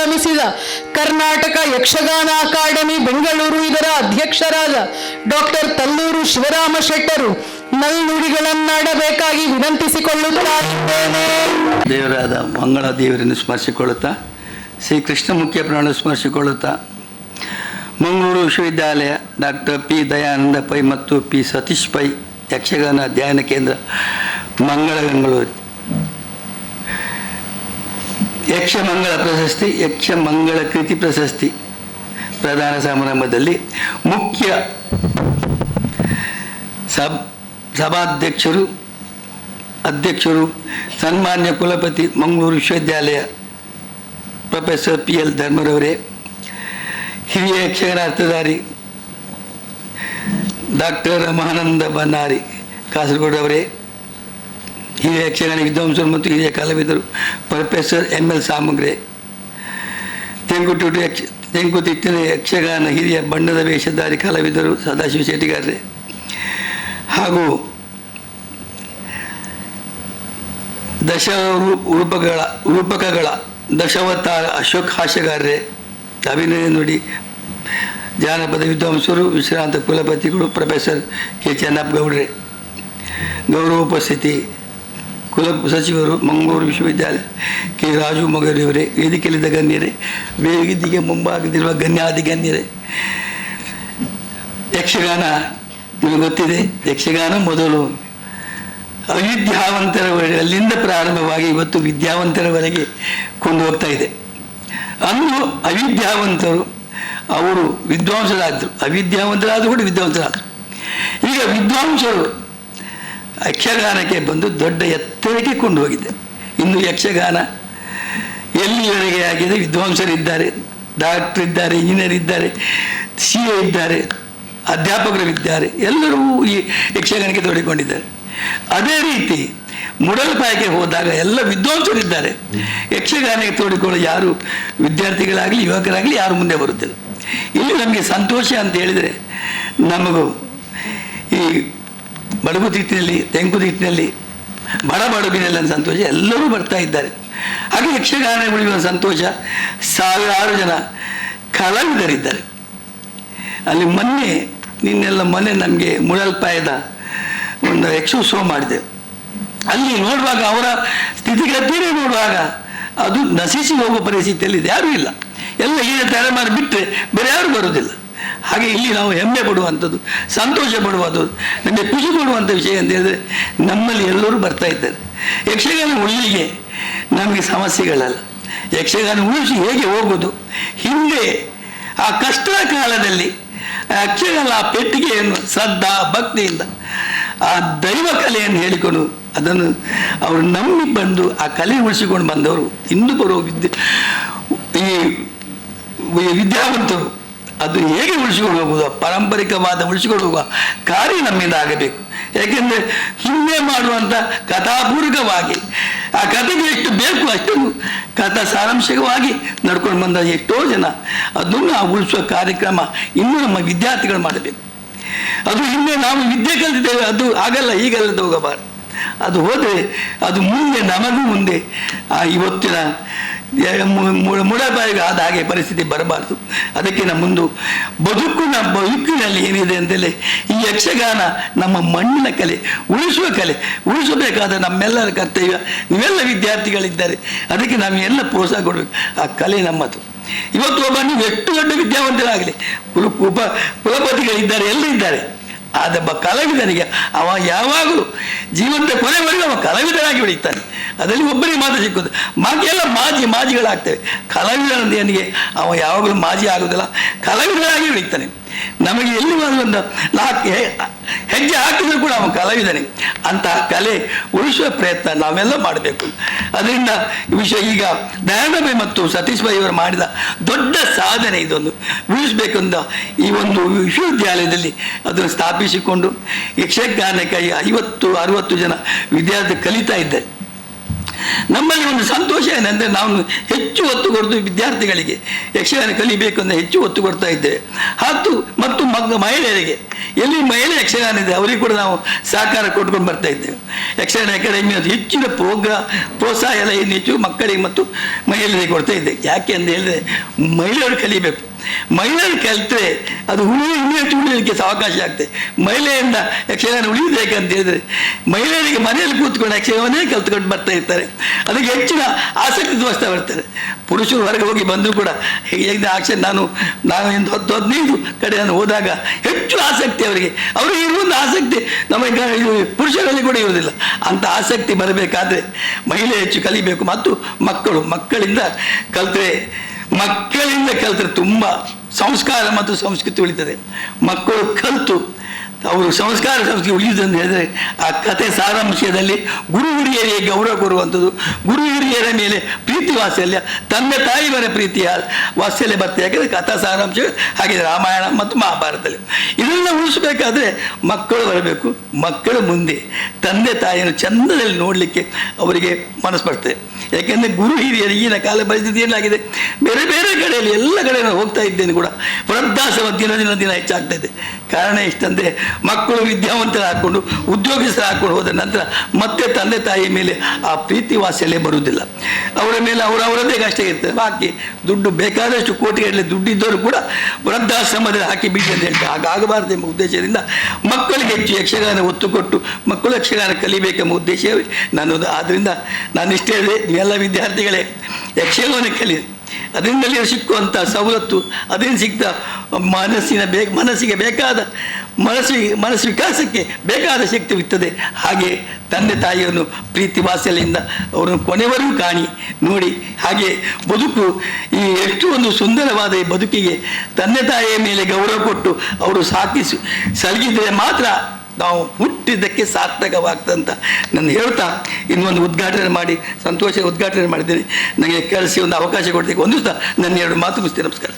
ಆರಂಭಿಸಿದ ಕರ್ನಾಟಕ ಯಕ್ಷಗಾನ ಅಕಾಡೆಮಿ ಬೆಂಗಳೂರು ಇದರ ಅಧ್ಯಕ್ಷರಾದ ಡಾಕ್ಟರ್ ತಲ್ಲೂರು ಶಿವರಾಮ ಶೆಟ್ಟರು ನಲ್ನುಡಿಗಳನ್ನಾಡಬೇಕಾಗಿ ವಿನಂತಿಸಿಕೊಳ್ಳುತ್ತಿದ್ದೇನೆ. ದೇವರಾದ ಮಂಗಳ ದೇವರನ್ನು ಸ್ಮರಿಸಿಕೊಳ್ಳುತ್ತಾ, ಶ್ರೀ ಕೃಷ್ಣಮುಖ್ಯ ಪ್ರಾಣ ಸ್ಮರಿಸಿಕೊಳ್ಳುತ್ತಾ, ಮಂಗಳೂರು ವಿಶ್ವವಿದ್ಯಾಲಯ ಡಾಕ್ಟರ್ ಪಿ ದಯಾನಂದ ಪೈ ಮತ್ತು ಪಿ ಸತೀಶ್ ಪೈ ಯಕ್ಷಗಾನ ಧ್ಯಾನ ಕೇಂದ್ರ ಮಂಗಳ ಬೆಂಗಳೂರು ಯಕ್ಷಮಂಗಳ ಪ್ರಶಸ್ತಿ, ಯಕ್ಷಮಂಗಳ ಕೃತಿ ಪ್ರಶಸ್ತಿ ಪ್ರದಾನ ಸಮಾರಂಭದಲ್ಲಿ ಮುಖ್ಯ ಅಧ್ಯಕ್ಷರು ಸನ್ಮಾನ್ಯ ಕುಲಪತಿ ಮಂಗಳೂರು ವಿಶ್ವವಿದ್ಯಾಲಯ ಪ್ರೊಫೆಸರ್ ಪಿ ಎಲ್ ಧರ್ಮರವರೇ, ಹಿರಿಯ ಯಕ್ಷಗಾನ ಅರ್ಥಧಾರಿ ಡಾಕ್ಟರ್ ಮಹಾನಂದ ಬನ್ನಾರಿ ಕಾಸರಗೋಡವರೇ, ಹಿರಿಯ ಯಕ್ಷಗಾನ ವಿದ್ವಾಂಸರು ಮತ್ತು ಹಿರಿಯ ಕಲಾವಿದರು ಪ್ರೊಫೆಸರ್ ಎಂ ಎಲ್ ಸಾಮಗ್ರೆ, ತೆಂಕುತಿಟ್ಟಿನ ಯಕ್ಷಗಾನ ಹಿರಿಯ ಬಣ್ಣದ ವೇಷಧಾರಿ ಕಲಾವಿದರು ಸದಾಶಿವ ಶೆಟ್ಟಿಗಾರ್ರೆ, ಹಾಗೂ ರೂಪಕಗಳ ದಶಾವತಾರ ಅಶೋಕ್ ಹಾಸ್ಯಗಾರ್ರೆ, ಅಭಿನಯ ನುಡಿ ಜಾನಪದ ವಿದ್ವಾಂಸರು ವಿಶ್ರಾಂತ ಕುಲಪತಿಗಳು ಪ್ರೊಫೆಸರ್ ಕೆ ಚೆನ್ನಪ್ಪಗೌಡ್ರೆ, ಗೌರವ ಉಪಸ್ಥಿತಿ ಕುಲ ಸಚಿವರು ಮಂಗಳೂರು ವಿಶ್ವವಿದ್ಯಾಲಯ ಕೆ ರಾಜು ಮಗರಿಯವರೇ, ವೇದಿಕೆಯಲ್ಲಿದ್ದ ಗಣ್ಯರೇ, ವೇದಿಕೆಗೆ ಮುಂಭಾಗದಿರುವ ಗಣ್ಯಾದಿ ಗಣ್ಯರೇ, ಯಕ್ಷಗಾನ ನಿಮಗೆ ಗೊತ್ತಿದೆ, ಯಕ್ಷಗಾನ ಮೊದಲು ಅಲ್ಲಿಂದ ಪ್ರಾರಂಭವಾಗಿ ಇವತ್ತು ವಿದ್ಯಾವಂತರವರೆಗೆ ಕೊಂಡು ಹೋಗ್ತಾ ಇದೆ. ಅಂದು ಅವಿದ್ಯಾವಂತರು ಅವರು ವಿದ್ವಾಂಸರಾದರು, ಅವಿದ್ಯಾವಂತರಾದರೂ ಕೂಡ ವಿದ್ವಾಂಸರಾದರು. ಈಗ ವಿದ್ವಾಂಸರು ಯಕ್ಷಗಾನಕ್ಕೆ ಬಂದು ದೊಡ್ಡ ಎತ್ತರಕ್ಕೆ ಕೊಂಡು ಹೋಗಿದೆ. ಇನ್ನು ಯಕ್ಷಗಾನ ಎಲ್ಲಿವರೆಗೆ ಆಗಿದೆ, ವಿದ್ವಾಂಸರಿದ್ದಾರೆ, ಡಾಕ್ಟರ್ ಇದ್ದಾರೆ, ಇಂಜಿನಿಯರ್ ಇದ್ದಾರೆ, CA ಇದ್ದಾರೆ, ಅಧ್ಯಾಪಕರಿದ್ದಾರೆ, ಎಲ್ಲರೂ ಈ ಯಕ್ಷಗಾನಕ್ಕೆ ತೊಡಗಿಕೊಂಡಿದ್ದಾರೆ. ಅದೇ ರೀತಿ ಮುಡಲ್ಪಾಯಕ್ಕೆ ಹೋದಾಗ ಎಲ್ಲ ವಿದ್ವಾಂಸರಿದ್ದಾರೆ, ಯಕ್ಷಗಾನಕ್ಕೆ ತೋಡಿಕೊಳ್ಳೋ ಯಾರು ವಿದ್ಯಾರ್ಥಿಗಳಾಗಲಿ ಯುವಕರಾಗಲಿ ಯಾರು ಮುಂದೆ ಬರುತ್ತಿಲ್ಲ. ಇಲ್ಲಿ ನಮಗೆ ಸಂತೋಷ ಅಂತ ಹೇಳಿದರೆ, ನಮಗೂ ಈ ಬಡಗುತಿಟ್ಟಿನಲ್ಲಿ, ತೆಂಕುತಿಟ್ಟಿನಲ್ಲಿ, ಬಡಬಿನಲ್ಲಿ ಅಂತ ಸಂತೋಷ, ಎಲ್ಲರೂ ಬರ್ತಾ ಇದ್ದಾರೆ. ಹಾಗೆ ಯಕ್ಷಗಾನ ಉಳಿಯುವ ಸಂತೋಷ, ಸಾವಿರಾರು ಜನ ಕಲಾವಿದರಿದ್ದಾರೆ. ಅಲ್ಲಿ ನಿನ್ನೆಲ್ಲ ಮೊನ್ನೆ ನಮಗೆ ಮುಡಲ್ಪಾಯದ ಒಂದು ಯಕ್ಷೋತ್ಸವ ಮಾಡಿದೆವು. ಅಲ್ಲಿ ನೋಡುವಾಗ ಅವರ ಸ್ಥಿತಿಗತಿಯೇ ನೋಡುವಾಗ ಅದು ನಶಿಸಿ ಹೋಗುವ ಪರಿಸ್ಥಿತಿಯಲ್ಲಿದೆ, ಯಾರೂ ಇಲ್ಲ, ಎಲ್ಲ ಈಗ ತಲೆಮಾರು ಬಿಟ್ಟರೆ ಬೇರೆ ಯಾರು ಬರೋದಿಲ್ಲ. ಹಾಗೆ ಇಲ್ಲಿ ನಾವು ಹೆಮ್ಮೆ ಪಡುವಂಥದ್ದು, ಸಂತೋಷ ಪಡುವಂಥದ್ದು, ನಮಗೆ ಖುಷಿ ಪಡುವಂಥ ವಿಷಯ ಅಂತ ಹೇಳಿದ್ರೆ ನಮ್ಮಲ್ಲಿ ಎಲ್ಲರೂ ಬರ್ತಾ ಇದ್ದಾರೆ. ಯಕ್ಷಗಾನ ಉಳಿಲಿಗೆ ನಮಗೆ ಸಮಸ್ಯೆಗಳಲ್ಲ, ಯಕ್ಷಗಾನ ಉಳಿಸಿ ಹೇಗೆ ಹೋಗೋದು, ಹಿಂದೆ ಆ ಕಷ್ಟದ ಕಾಲದಲ್ಲಿ ಯಕ್ಷಗಾನ ಆ ಪೆಟ್ಟಿಗೆಯನ್ನು ಶ್ರದ್ಧಾ ಭಕ್ತಿಯಿಂದ ಆ ದೈವ ಕಲೆಯನ್ನು ಹೇಳಿಕೊಂಡು ಅದನ್ನು ಅವರು ನಂಬಿ ಬಂದು ಆ ಕಲೆ ಉಳಿಸಿಕೊಂಡು ಬಂದವರು ಇಂದು ಬರುವ ಈ ವಿದ್ಯಾವಂತರು ಅದು ಹೇಗೆ ಉಳಿಸಿಕೊಂಡು ಹೋಗುವುದು, ಪಾರಂಪರಿಕವಾದ ಉಳಿಸಿಕೊಂಡು ಹೋಗುವ ಕಾರ್ಯ ನಮ್ಮಿಂದ ಆಗಬೇಕು. ಯಾಕೆಂದರೆ ಹಿಂದೆ ಮಾಡುವಂಥ ಕಥಾಪೂರ್ವಕವಾಗಿ ಆ ಕಥೆಗೆ ಎಷ್ಟು ಬೇಕು ಅಷ್ಟನ್ನು ಕಥಾ ಸಾರಾಂಶವಾಗಿ ನಡ್ಕೊಂಡು ಬಂದ ಎಷ್ಟೋ ಜನ ಅದನ್ನು ನಾವು ಉಳಿಸುವ ಕಾರ್ಯಕ್ರಮ ಇನ್ನೂ ನಮ್ಮ ವಿದ್ಯಾರ್ಥಿಗಳು ಮಾಡಬೇಕು. ಅದು ಹಿಂದೆ ನಾವು ವಿದ್ಯೆ ಕಲಿತಿದ್ದೇವೆ, ಅದು ಆಗಲ್ಲ, ಈಗಲ್ಲದ ಹೋಗಬಾರ್ದು. ಅದು ಹೋದರೆ ಅದು ಮುಂದೆ ನಮಗೂ ಮುಂದೆ ಇವತ್ತಿನ ಮುಡಬಾಯಿಗೆ ಆದ ಹಾಗೆ ಪರಿಸ್ಥಿತಿ ಬರಬಾರ್ದು. ಅದಕ್ಕೆ ಮುಂದು ಬದುಕಿನಲ್ಲಿ ಏನಿದೆ ಅಂತೇಳಿ ಈ ಯಕ್ಷಗಾನ ನಮ್ಮ ಮಣ್ಣಿನ ಕಲೆ, ಉಳಿಸುವ ಕಲೆ, ಉಳಿಸಬೇಕಾದ ನಮ್ಮೆಲ್ಲರ ಕರ್ತವ್ಯ. ನೀವೆಲ್ಲ ವಿದ್ಯಾರ್ಥಿಗಳಿದ್ದಾರೆ, ಅದಕ್ಕೆ ನಾವು ಎಲ್ಲ ಪ್ರೋತ್ಸಾಹ ಕೊಡಬೇಕು. ಆ ಕಲೆ ನಮ್ಮದು. ಇವತ್ತು ನೀವು ಎಷ್ಟು ದೊಡ್ಡ ವಿದ್ಯಾವಂತರಾಗಲಿ, ಕುಲಪತಿಗಳಿದ್ದಾರೆ, ಎಲ್ಲ ಇದ್ದಾರೆ, ಆದೊಬ್ಬ ಕಲಾವಿದನಿಗೆ ಅವ ಯಾವಾಗಲೂ ಜೀವಂತ ಕೊನೆವರೆಗೂ ಅವ ಕಲಾವಿದನಾಗಿ ಬೆಳೀತಾನೆ. ಅದರಲ್ಲಿ ಒಬ್ಬರಿಗೆ ಮಾತ್ರ ಸಿಕ್ಕೋದು, ಎಲ್ಲ ಮಾಜಿಗಳಾಗ್ತವೆ. ಕಲಾವಿದನಿಗೆ ಅವ ಯಾವಾಗಲೂ ಮಾಜಿ ಆಗೋದಿಲ್ಲ, ಕಲಾವಿದನಾಗಿ ಬೆಳೀತಾನೆ. ನಮಗೆ ಎಲ್ಲಿ ಒಂದು ಹೆಜ್ಜೆ ಹಾಕಿದ್ರು ಕೂಡ ಅವನು ಕಲಾವಿದನೇ. ಅಂತಹ ಕಲೆ ಉಳಿಸುವ ಪ್ರಯತ್ನ ನಾವೆಲ್ಲ ಮಾಡಬೇಕು. ಅದರಿಂದ ವಿಷಯ ಈಗ ದಯಾನಂದ ಮತ್ತು ಸತೀಶ್ ಭಾಯಿ ಅವರು ಮಾಡಿದ ದೊಡ್ಡ ಸಾಧನೆ ಇದೊಂದು ಉಳಿಸಬೇಕೆಂದ ಈ ಒಂದು ವಿಶ್ವವಿದ್ಯಾಲಯದಲ್ಲಿ ಅದನ್ನು ಸ್ಥಾಪಿಸಿಕೊಂಡು ಯಕ್ಷಗಾನಕ್ಕಾಗಿ 50-60 ಜನ ವಿದ್ಯಾರ್ಥಿ ಕಲಿತಾ ಇದ್ದಾರೆ. ನಮ್ಮಲ್ಲಿ ಒಂದು ಸಂತೋಷ ಏನಂದರೆ ನಾವು ಹೆಚ್ಚು ಒತ್ತು ಕೊಡ್ತು ವಿದ್ಯಾರ್ಥಿಗಳಿಗೆ ಯಕ್ಷಗಾನ ಕಲಿಬೇಕು ಅಂತ ಹೆಚ್ಚು ಒತ್ತು ಕೊಡ್ತಾ ಇದ್ದೇವೆ. ಮತ್ತು ಮಹಿಳೆಯರಿಗೆ ಎಲ್ಲಿ ಮಹಿಳೆ ಯಕ್ಷಗಾನ ಇದೆ ಅವರಿಗೆ ಕೂಡ ನಾವು ಸಹಕಾರ ಕೊಟ್ಕೊಂಡು ಬರ್ತಾ ಇದ್ದೇವೆ. ಯಕ್ಷಗಾನ ಅಕಾಡೆಮಿ ಅದು ಹೆಚ್ಚಿನ ಪ್ರೋತ್ಸಾಹ ಎಲ್ಲ ಹೆಚ್ಚು ಮಕ್ಕಳಿಗೆ ಮತ್ತು ಮಹಿಳೆಯರಿಗೆ ಕೊಡ್ತಾ ಇದ್ದೇವೆ. ಯಾಕೆ ಅಂತ ಹೇಳಿದ್ರೆ ಮಹಿಳೆಯರು ಕಲಿಬೇಕು. ಮಹಿಳೆಯರು ಕಲಿತರೆ ಅದು ಹೆಚ್ಚು ಉಳಿಯಲಿಕ್ಕೆ ಅವಕಾಶ ಆಗ್ತದೆ. ಮಹಿಳೆಯಿಂದ ಯಕ್ಷಗಾನ ಉಳಿಯಬೇಕಂತ ಹೇಳಿದ್ರೆ ಮಹಿಳೆಯರಿಗೆ ಮನೆಯಲ್ಲಿ ಕೂತ್ಕೊಂಡು ಯಕ್ಷಗಾನೇ ಕಲ್ತ್ಕೊಂಡು ಬರ್ತಾ ಇರ್ತಾರೆ. ಅದಕ್ಕೆ ಹೆಚ್ಚಿನ ಆಸಕ್ತಿ ತೋರಿಸ್ತಾ ಬರ್ತಾರೆ. ಪುರುಷರು ಹೊರಗೆ ಹೋಗಿ ಬಂದರೂ ಕೂಡ ಹೇಗೆ ಆಕ್ಷನ್ ನಾನು ಒಂದು 10-15 ಕಡೆ ನಾನು ಹೋದಾಗ ಹೆಚ್ಚು ಆಸಕ್ತಿ ಅವರಿಗೆ ಇರುವಂಥ ಆಸಕ್ತಿ ನಮಗೆ ಪುರುಷರಲ್ಲಿ ಕೂಡ ಇರುವುದಿಲ್ಲ. ಅಂಥ ಆಸಕ್ತಿ ಬರಬೇಕಾದ್ರೆ ಮಹಿಳೆ ಹೆಚ್ಚು ಕಲಿಬೇಕು. ಮತ್ತು ಮಕ್ಕಳಿಂದ ಕಲಿತರೆ ತುಂಬ ಸಂಸ್ಕಾರ ಮತ್ತು ಸಂಸ್ಕೃತಿ ಉಳಿತದೆ. ಮಕ್ಕಳು ಕಲಿತು ಅವರು ಸಂಸ್ಕೃತಿ ಉಳಿಯುವುದು ಅಂತ ಹೇಳಿದರೆ ಆ ಕಥೆ ಸಾರಾಂಶದಲ್ಲಿ ಗುರು ಹಿರಿಯರಿಗೆ ಗೌರವ ಕೊಡುವಂಥದ್ದು, ಗುರು ಹಿರಿಯರ ಮೇಲೆ ಪ್ರೀತಿ ವಾತ್ಸಲ್ಯ, ತಂದೆ ತಾಯಿ ಮೇಲೆ ಪ್ರೀತಿಯ ವಾತ್ಸಲ್ಯ ಬರ್ತದೆ. ಯಾಕೆಂದರೆ ಕಥಾ ಸಾರಾಂಶ ಹಾಗೆ ರಾಮಾಯಣ ಮತ್ತು ಮಹಾಭಾರತದಲ್ಲಿ ಇದನ್ನು ಉಳಿಸಬೇಕಾದ್ರೆ ಮಕ್ಕಳು ಬರಬೇಕು. ಮಕ್ಕಳು ಮುಂದೆ ತಂದೆ ತಾಯಿಯನ್ನು ಚಂದದಲ್ಲಿ ನೋಡಲಿಕ್ಕೆ ಅವರಿಗೆ ಮನಸ್ಸು ಬರ್ತದೆ. ಯಾಕೆಂದರೆ ಗುರು ಹಿರಿಯರು ಈಗಿನ ಕಾಲ ಪರಿಸ್ಥಿತಿ ಏನಾಗಿದೆ, ಬೇರೆ ಬೇರೆ ಕಡೆಯಲ್ಲಿ ಎಲ್ಲ ಕಡೆ ನಾನು ಹೋಗ್ತಾ ಇದ್ದೇನೆ ಕೂಡ ವೃದ್ಧಾಶ್ರಮ ದಿನ ಹೆಚ್ಚಾಗ್ತಾ ಇದೆ. ಕಾರಣ ಇಷ್ಟಂದರೆ ಮಕ್ಕಳು ವಿದ್ಯಾವಂತರ ಹಾಕ್ಕೊಂಡು ಉದ್ಯೋಗಸ್ಥರು ಹಾಕ್ಕೊಂಡು ಹೋದ ನಂತರ ಮತ್ತೆ ತಂದೆ ತಾಯಿಯ ಮೇಲೆ ಆ ಪ್ರೀತಿ ವಾತ್ಸಲ್ಯ ಬರುವುದಿಲ್ಲ. ಅವರ ಮೇಲೆ ಅವರದ್ದೇ ಕಷ್ಟ ಇರ್ತದೆ. ಬಾಕಿ ದುಡ್ಡು ಬೇಕಾದಷ್ಟು ಕೋಟಿಗಟ್ಟಲೆ ದುಡ್ಡಿದ್ದವರು ಕೂಡ ವೃದ್ಧಾಶ್ರಮದಲ್ಲಿ ಹಾಕಿ ಬಿಡಿ ಅಂತ ಹೇಳ್ತಾರೆ. ಹಾಗಾಗಬಾರದು ಎಂಬ ಉದ್ದೇಶದಿಂದ ಮಕ್ಕಳಿಗೆ ಹೆಚ್ಚು ಯಕ್ಷಗಾನ ಒತ್ತು ಕೊಟ್ಟು ಮಕ್ಕಳು ಯಕ್ಷಗಾನ ಕಲಿಬೇಕೆಂಬ ಉದ್ದೇಶವೇ ನನ್ನದು. ಆದ್ದರಿಂದ ನಾನು ಇಷ್ಟ ಹೇಳಿದೆ, ನೀವೆಲ್ಲ ವಿದ್ಯಾರ್ಥಿಗಳೇ ಯಕ್ಷಗಾನ ಕಲಿ, ಅದರಿಂದಲೇ ಸಿಕ್ಕುವಂಥ ಸವಲತ್ತು, ಅದರಿಂದ ಸಿಗ್ತಾ ಮನಸ್ಸಿಗೆ ಬೇಕಾದ ಮನಸ್ಸು ವಿಕಾಸಕ್ಕೆ ಬೇಕಾದ ಶಕ್ತಿ ಇರ್ತದೆ. ಹಾಗೆ ತಂದೆ ತಾಯಿಯನ್ನು ಪ್ರೀತಿ ವಾತ್ಸಲ್ಯದಿಂದ ಅವರನ್ನು ಕೊನೆವರೆಗೂ ನೋಡಿ ಹಾಗೆ ಬದುಕು ಎಷ್ಟು ಒಂದು ಸುಂದರವಾದ ಈ ಬದುಕಿಗೆ ತಂದೆ ತಾಯಿಯ ಮೇಲೆ ಗೌರವ ಕೊಟ್ಟು ಅವರು ಸಲಗಿದರೆ ಮಾತ್ರ ನಾವು ಹುಟ್ಟಿದ್ದಕ್ಕೆ ಸಾರ್ಥಕವಾಗ್ತಂತ ನಾನು ಹೇಳ್ತಾ ಇನ್ನೊಂದು ಉದ್ಘಾಟನೆ ಮಾಡಿದ್ದೇನೆ. ನನಗೆ ಕಳಿಸಿ ಒಂದು ಅವಕಾಶ ಕೊಡ್ಲಿಕ್ಕೆ ಒಂದು ನನ್ನ 2 ಮಾತು ಮುಗಿಸ್ತೇನೆ. ನಮಸ್ಕಾರ.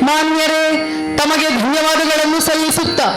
ಮಾನ್ಯರೇ, ತಮಗೆ ಧನ್ಯವಾದಗಳನ್ನು ಸಲ್ಲಿಸುತ್ತಾ